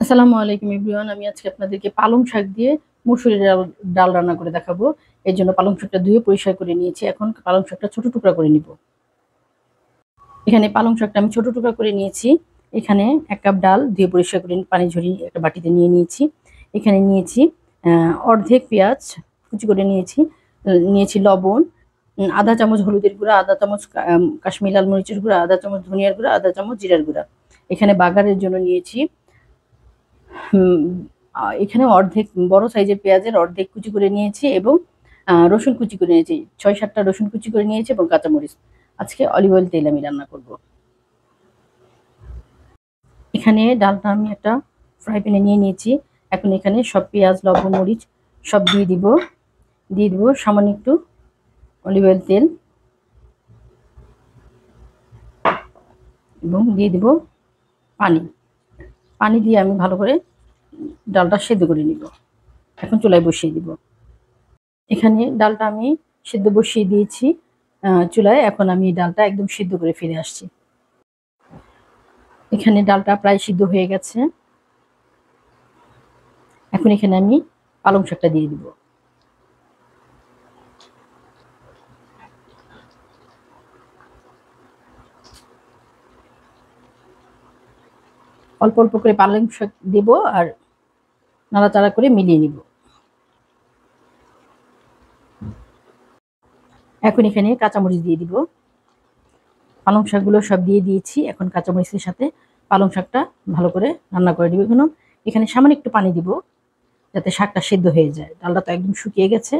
আসসালামু আলাইকুম এভরিওয়ান। আমি আজকে আপনাদেরকে পালং শাক দিয়ে মসুরের ডাল রান্না করে দেখাবো। এর জন্য পালং শাকটা ধুয়ে পরিষ্কার করে নিয়েছি। এখন পালং শাকটা ছোট টুকরা করে নিব। এখানে পালং শাকটা আমি ছোট টুকরা করে নিয়েছি। এখানে 1 কাপ ডাল ধুয়ে পরিষ্কার করে পানি ঝরিয়ে একটা বাটিতে নিয়ে নিয়েছি। এখানে নিয়েছি অর্ধেক পেঁয়াজ কুচি করে নিয়েছি। নিয়েছি লবণ, আধা চামচ হলুদের গুঁড়া, আধা চামচ কাশ্মীরি লাল মরিচের গুঁড়া, আধা চামচ ধনিয়ার গুঁড়া, আধা চামচ জিরার গুঁড়া। এখানে বাগারের জন্য নিয়েছি এখানে অর্ধেক বড় সাইজের পেঁয়াজের অর্ধেক কুচি করে নিয়েছি এবং রসুন কুচি করে নিয়েছি। 6-7টা রসুন কুচি করে নিয়েছি এবং কাঁচামরিচ। আজকে অলিভ অয়েল তেল আমি রান্না করব। এখানে ডালটা আমি একটা ফ্রাই প্যানে নিয়ে নিয়েছি। এখন এখানে সব পেঁয়াজ, লবণ, মরিচ সব দিয়ে দিব সামান্য একটু অলিভ অয়েল তেল এবং দিয়ে দিব পানি দিয়ে আমি ভালো করে ডালটা সেদ্ধ করে নিব। এখন চুলায় বসিয়ে দিব। এখানে ডালটা আমি সেদ্ধ বসিয়ে দিয়েছি চুলায়। এখন আমি ডালটা একদম সিদ্ধ করে ফিরে আসছি। এখানে ডালটা প্রায় সিদ্ধ হয়ে গেছে। এখন এখানে আমি পালং শাকটা দিয়ে দিব। অল্প অল্প করে পালং শাক দেব আর নাড়াচাড়া করে মিলিয়ে নিব। এখন এখানে কাঁচামরিচ দিয়ে দিব। পালং শাকগুলো সব দিয়ে দিয়েছি। এখন কাঁচামরিচের সাথে পালং শাকটা ভালো করে রান্না করে দিব। এখানে সামান্য একটু পানি দিব যাতে শাকটা সেদ্ধ হয়ে যায়। ডালটা তো একদম শুকিয়ে গেছে।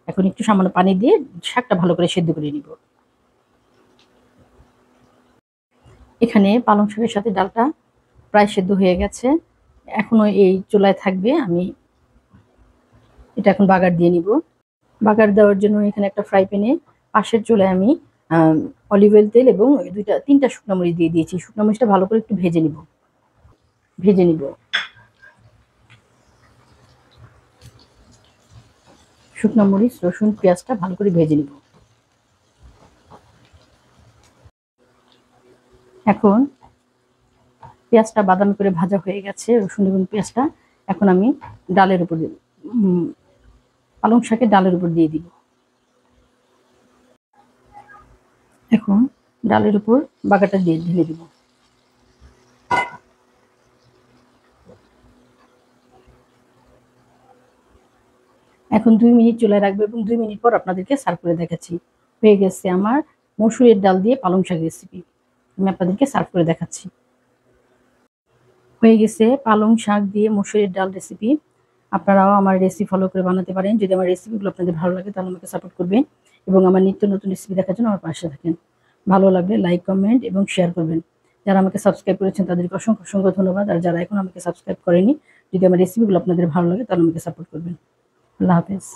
এখন একটু সামান্য পানি দিয়ে শাকটা ভালো করে সেদ্ধ করে নিব। এখানে পালং শাকের সাথে ডালটা প্রায় সেদ্ধ হয়ে গেছে। এখনো এই চুলায় থাকবে। আমি এটা এখন বাগার দিয়ে নিব। বাগার দেওয়ার জন্য এখানে একটা ফ্রাই প্যানে পাশের চুলায় আমি অলিভ অয়েল তেল এবং 3টা শুকনো মরিচ দিয়ে দিয়েছি। শুকনো মরিচটা ভালো করে একটু ভেজে নিব। শুকনো মরিচ, রসুন, পেঁয়াজটা ভালো করে ভেজে নিব। এখন পেঁয়াজটা বাদামি করে ভাজা হয়ে গেছে, রসুন এবং পেঁয়াজটা। এখন আমি ডালের উপর পালং শাকের ডালের উপর দিয়ে দিব। এখন ডালের উপর বাগারটা দিয়ে ঢেলে দিব। এখন 2 মিনিট চুলায় রাখবো এবং 2 মিনিট পর আপনাদেরকে সার্ভ করে দেখাচ্ছি। হয়ে গেছে আমার মসুরের ডাল দিয়ে পালং শাক রেসিপি। আমি আপনাদেরকে সার্ভ করে দেখাচ্ছি। হয়ে গেছে পালং শাক দিয়ে মসুরের ডাল রেসিপি। আপনারাও আমার রেসিপি ফলো করে বানাতে পারেন। যদি আমার রেসিপিগুলো আপনাদের ভালো লাগে তাহলে আমাকে সাপোর্ট করবেন এবং আমার নিত্য নতুন রেসিপি দেখার জন্য আমার পাশে থাকেন। ভালো লাগলে লাইক, কমেন্ট এবং শেয়ার করবেন। যারা আমাকে সাবস্ক্রাইব করেছেন তাদেরকে অসংখ্য অসংখ্য ধন্যবাদ। আর যারা এখন আমাকে সাবস্ক্রাইব করেনি, যদি আমার রেসিপিগুলো আপনাদের ভালো লাগে তাহলে আমাকে সাপোর্ট করবেন। আল্লাহ হাফেজ।